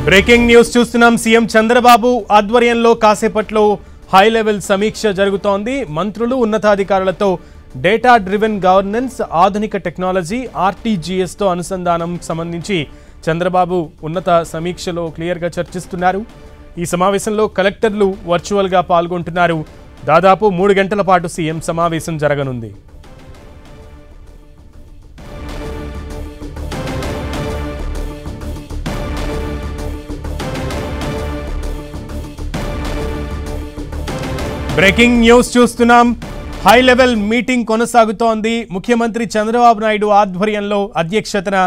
Breaking news చూస్తున్నాం. CM Chandrababu ఆధ్వర్యంలో కాసేపట్లో హై లెవెల్ సమీక్ష జరుగుతోంది. మంత్రులు ఉన్నతాధికారులతో డేటా డ్రివెన్ గవర్నెన్స్, ఆధునిక టెక్నాలజీ, ఆర్టీజీఎస్ తో అనుసంధానం సంబంధించి చంద్రబాబు ఉన్నత సమీక్షలో క్లియర్గా చర్చిస్తున్నారు. ఈ సమావేశంలో కలెక్టర్లు వర్చువల్ గా పాల్గొంటున్నారు. దాదాపు 3 గంటల పాటు సీఎం సమావేశం జరగనుంది. బ్రేకింగ్ న్యూస్ చూస్తున్నాం. హై లెవెల్ మీటింగ్ కొనసాగుతోంది. ముఖ్యమంత్రి చంద్రబాబు నాయుడు ఆధ్వర్యంలో అధ్యక్షతన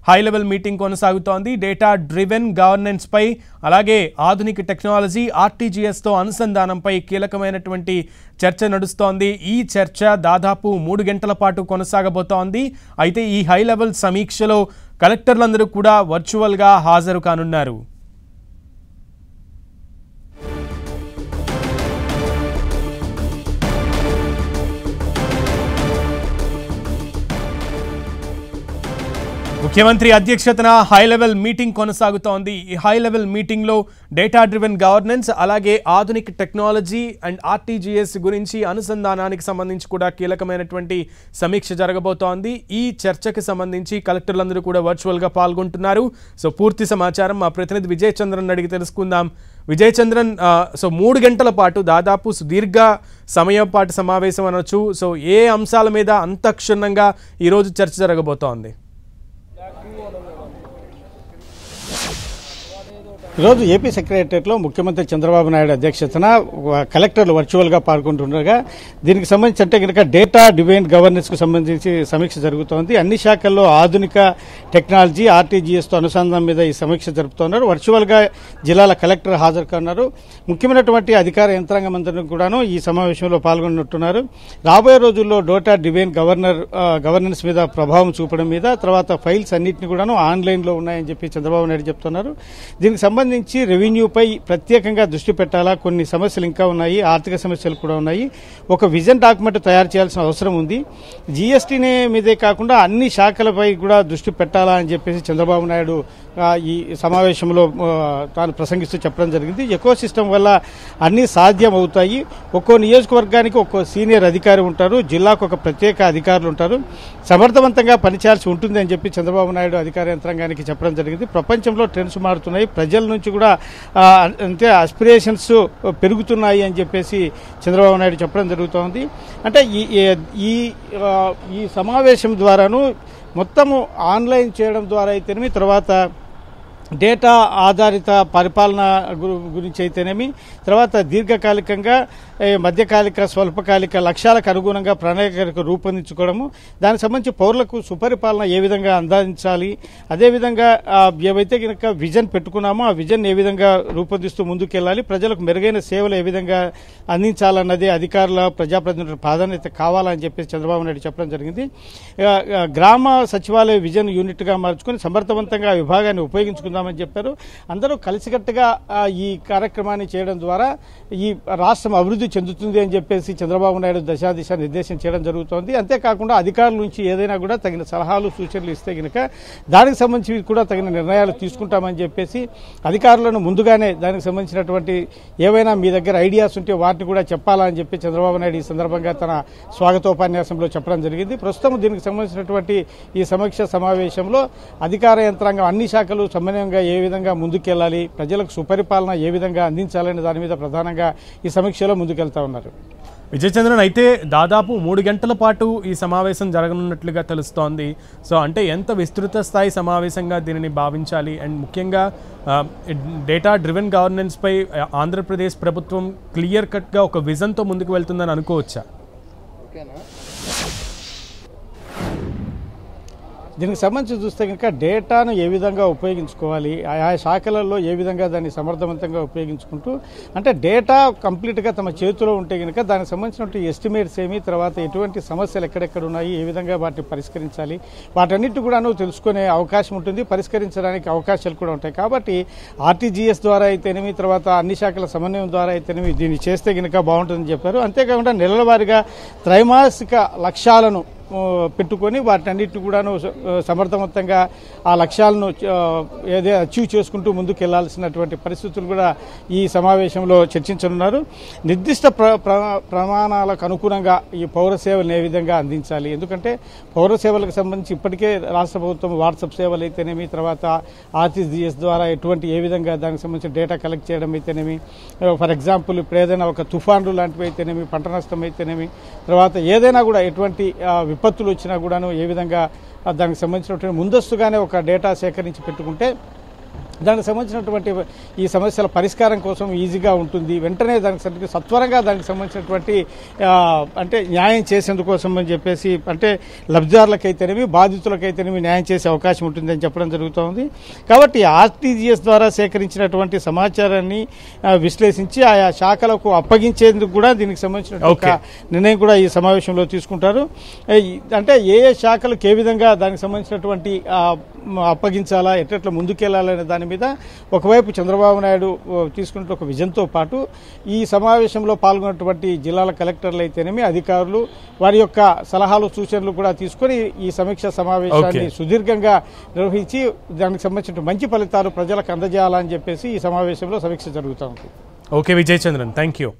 హై లెవెల్ మీటింగ్ కొనసాగుతోంది. డేటా డ్రివెన్ గవర్నెన్స్ పై, అలాగే ఆధునిక టెక్నాలజీ, ఆర్టీజీఎస్ తో అనుసంధానంపై కీలకమైనటువంటి చర్చ నడుస్తోంది. ఈ చర్చ దాదాపు 3 గంటల పాటు కొనసాగబోతోంది. అయితే ఈ హై లెవెల్ సమీక్షలో కలెక్టర్లందరూ కూడా వర్చువల్ గా హాజరు కానున్నారు. ముఖ్యమంత్రి అధ్యక్షతన హై లెవెల్ మీటింగ్ కొనసాగుతోంది. ఈ హై లెవెల్ మీటింగ్ లో డేటా డ్రివెన్ గవర్నెన్స్, అలాగే ఆధునిక టెక్నాలజీ అండ్ ఆర్టీజీఎస్ గురించి అనుసంధానానికి సంబంధించి కూడా కీలకమైనటువంటి సమీక్ష జరగబోతోంది. ఈ చర్చకు సంబంధించి కలెక్టర్లందరూ కూడా వర్చువల్ గా పాల్గొంటున్నారు. సో పూర్తి సమాచారం మా ప్రతినిధి విజయ్ చంద్రన్ అడిగి తెలుసుకుందాం. విజయ్ చంద్రన్, 3 గంటల పాటు దాదాపు సుదీర్ఘ సమయం పాటు సమావేశం అనొచ్చు. సో ఏ అంశాల మీద అంత క్షుణ్ణంగా ఈరోజు చర్చ జరగబోతోంది? ఈరోజు ఏపీ సెక్రటరియట్లో ముఖ్యమంత్రి చంద్రబాబు నాయుడు అధ్యక్షతన కలెక్టర్లు వర్చువల్గా పాల్గొంటుండగా దీనికి సంబంధించి అంటే కనుక డేటా డ్రివెన్ గవర్నెన్స్కు సంబంధించి సమీక్ష జరుగుతోంది. అన్ని శాఖల్లో ఆధునిక టెక్నాలజీ, ఆర్టీజీఎస్తో అనుసంధానం మీద ఈ సమీక్ష జరుపుతున్నారు. వర్చువల్గా జిల్లాల కలెక్టర్ హాజరు కానున్నారు. ముఖ్యమైనటువంటి అధికార యంత్రాంగం అందరూ కూడాను ఈ సమావేశంలో పాల్గొన్నట్టున్నారు. రాబోయే రోజుల్లో డేటా డ్రివెన్ గవర్నెన్స్ మీద ప్రభావం చూపడం మీద, తర్వాత ఫైల్స్ అన్నింటినీ కూడాను ఆన్లైన్లో ఉన్నాయని చెప్పి చంద్రబాబు నాయుడు చెప్తున్నారు. దీనికి సంబంధించి రెవెన్యూపై ప్రత్యేకంగా దృష్టి పెట్టాలా, కొన్ని సమస్యలు ఇంకా ఉన్నాయి, ఆర్థిక సమస్యలు కూడా ఉన్నాయి. ఒక విజన్ డాక్యుమెంట్ తయారు చేయాల్సిన అవసరం ఉంది. జీఎస్టీనే మీదే కాకుండా అన్ని శాఖలపై కూడా దృష్టి పెట్టాలా అని చెప్పేసి చంద్రబాబు నాయుడు ఈ సమావేశంలో తాను ప్రసంగిస్తూ చెప్పడం జరిగింది. ఎకో సిస్టమ్ వల్ల అన్ని సాధ్యం అవుతాయి. ఒక్కో నియోజకవర్గానికి ఒక్కో సీనియర్ అధికారి ఉంటారు, జిల్లాకు ఒక ప్రత్యేక అధికారులు ఉంటారు. సమర్థవంతంగా పనిచేయాల్సి ఉంటుంది అని చెప్పి చంద్రబాబు నాయుడు అధికార యంత్రాంగానికి చెప్పడం జరిగింది. ప్రపంచంలో ట్రెండ్స్ మారుతున్నాయి, ప్రజల నుంచి కూడా అంటే ఆస్పిరేషన్స్ పెరుగుతున్నాయి అని చెప్పేసి చంద్రబాబు నాయుడు చెప్పడం జరుగుతోంది. అంటే ఈ సమావేశం ద్వారాను మొత్తము ఆన్లైన్ చేయడం ద్వారా అయితేనేమి, తర్వాత డేటా ఆధారిత పరిపాలన గురించి అయితేనేమి, తర్వాత దీర్ఘకాలికంగా, మధ్యకాలిక, స్వల్పకాలిక లక్ష్యాలకు అనుగుణంగా ప్రణాళికలకు రూపొందించుకోవడము, దానికి సంబంధించి పౌరులకు సుపరిపాలన ఏ విధంగా అందించాలి, అదేవిధంగా ఏవైతే కనుక విజన్ పెట్టుకున్నామో ఆ విజన్ ఏ విధంగా రూపొందిస్తూ ముందుకెళ్లాలి, ప్రజలకు మెరుగైన సేవలు ఏ విధంగా అందించాలన్నది అధికారుల, ప్రజాప్రతినిధుల ప్రాధాన్యత కావాలని చెప్పేసి చంద్రబాబు నాయుడు చెప్పడం జరిగింది. గ్రామ సచివాలయ విజన్ యూనిట్గా మార్చుకుని సమర్థవంతంగా విభాగాన్ని ఉపయోగించుకుందామని చెప్పారు. అందరూ కలిసికట్టుగా ఈ కార్యక్రమాన్ని చేయడం ద్వారా ఈ రాష్ట్రం అభివృద్ధి చెందుతుంది అని చెప్పేసి చంద్రబాబు నాయుడు దశాదిశ నిర్దేశం చేయడం జరుగుతోంది. అంతేకాకుండా అధికారుల నుంచి ఏదైనా కూడా తగిన సలహాలు, సూచనలు ఇస్తే గనక దానికి సంబంధించి కూడా తగిన నిర్ణయాలు తీసుకుంటామని చెప్పేసి అధికారులను ముందుగానే దానికి సంబంధించినటువంటి ఏవైనా మీ దగ్గర ఐడియాస్ ఉంటే వాటిని కూడా చెప్పాలని చెప్పి చంద్రబాబు నాయుడు ఈ సందర్భంగా తన స్వాగతోపన్యాసంలో చెప్పడం జరిగింది. ప్రస్తుతం దీనికి సంబంధించినటువంటి ఈ సమీక్ష సమావేశంలో అధికార యంత్రాంగం అన్ని శాఖలు సమన్వయంగా ఏ విధంగా ముందుకెళ్లాలి, ప్రజలకు సుపరిపాలన ఏ విధంగా అందించాలనే దాని మీద ప్రధానంగా ఈ సమీక్షలో ముందుకెళ్తా ఉన్నారు. విజయ్ చంద్రన్, అయితే దాదాపు 3 గంటల పాటు ఈ సమావేశం జరగనున్నట్లుగా తెలుస్తోంది. సో అంటే ఎంత విస్తృత స్థాయి సమావేశంగా దీనిని భావించాలి? అండ్ ముఖ్యంగా డేటా డ్రివెన్ గవర్నెన్స్ పై ఆంధ్రప్రదేశ్ ప్రభుత్వం క్లియర్ కట్గా ఒక విజన్తో ముందుకు వెళ్తుందని అనుకోవచ్చా? దీనికి సంబంధించి చూస్తే కనుక డేటాను ఏ విధంగా ఉపయోగించుకోవాలి, ఆయా శాఖలలో ఏ విధంగా దాన్ని సమర్థవంతంగా ఉపయోగించుకుంటూ, అంటే డేటా కంప్లీట్గా తమ చేతిలో ఉంటే కనుక దానికి సంబంధించినటువంటి ఎస్టిమేట్స్ ఏమి, తర్వాత ఎటువంటి సమస్యలు ఎక్కడెక్కడ ఉన్నాయి, ఏ విధంగా వాటిని పరిష్కరించాలి, వాటన్నిటి కూడాను తెలుసుకునే అవకాశం ఉంటుంది, పరిష్కరించడానికి అవకాశాలు కూడా ఉంటాయి. కాబట్టి ఆర్టీజీఎస్ ద్వారా అయితేనేమి, తర్వాత అన్ని శాఖల సమన్వయం ద్వారా అయితేనేమి దీన్ని చేస్తే కనుక బాగుంటుందని చెప్పారు. అంతేకాకుండా నెలల వారీగా త్రైమాసిక లక్ష్యాలను పెట్టుకొని వాటన్నిటిని కూడాను సమర్థవంతంగా ఆ లక్ష్యాలను ఏదే అచీవ్ చేసుకుంటూ ముందుకు వెళ్లాల్సినటువంటి పరిస్థితులు కూడా ఈ సమావేశంలో చర్చించనున్నారు. నిర్దిష్ట ప్రమాణాలకు అనుగుణంగా ఈ పౌర సేవలను ఏ విధంగా అందించాలి, ఎందుకంటే పౌర సేవలకు సంబంధించి ఇప్పటికే రాష్ట్ర ప్రభుత్వం వాట్సాప్ సేవలు అయితేనేమి, తర్వాత ఆర్టీజీఎస్ ద్వారా ఏ విధంగా దానికి సంబంధించిన డేటా కలెక్ట్ చేయడం అయితేనేమి, ఫర్ ఎగ్జాంపుల్ ఇప్పుడు ఏదైనా ఒక తుఫాన్లు లాంటివి అయితేనేమి, పంట నష్టం అయితేనేమి, తర్వాత ఏదైనా కూడా ఎటువంటి విపత్తులు వచ్చినా కూడాను ఏ విధంగా దానికి సంబంధించినటువంటి ముందస్తుగానే ఒక డేటా సేకరించి పెట్టుకుంటే దానికి సంబంధించినటువంటి ఈ సమస్యల పరిష్కారం కోసం ఈజీగా ఉంటుంది. వెంటనే దానికి సత్వరంగా దానికి సంబంధించినటువంటి అంటే న్యాయం చేసేందుకోసం అని చెప్పేసి, అంటే లబ్ధిదారులకైతేనేమి బాధితులకైతేనేమి న్యాయం చేసే అవకాశం ఉంటుందని చెప్పడం జరుగుతోంది. కాబట్టి ఆర్టీజీఎస్ ద్వారా సేకరించినటువంటి సమాచారాన్ని విశ్లేషించి ఆయా శాఖలకు అప్పగించేందుకు కూడా దీనికి సంబంధించిన నిర్ణయం కూడా ఈ సమావేశంలో తీసుకుంటారు. అంటే ఏ శాఖలకు ఏ విధంగా దానికి సంబంధించినటువంటి అప్పగించాలా, ఎట్లా ముందుకెళ్లాలనే దాని మీద ఒకవైపు చంద్రబాబు నాయుడు తీసుకున్న ఒక విజన్తో పాటు ఈ సమావేశంలో పాల్గొన్నటువంటి జిల్లాల కలెక్టర్లు అయితేనేమి, అధికారులు వారి యొక్క సలహాలు సూచనలు కూడా తీసుకొని ఈ సమీక్ష సమావేశాన్ని సుదీర్ఘంగా నిర్వహించి దానికి సంబంధించిన మంచి ఫలితాలు ప్రజలకు అందజేయాలని చెప్పేసి ఈ సమావేశంలో సమీక్ష జరుగుతూ ఉంది. Okay Vijay Chandran, thank you.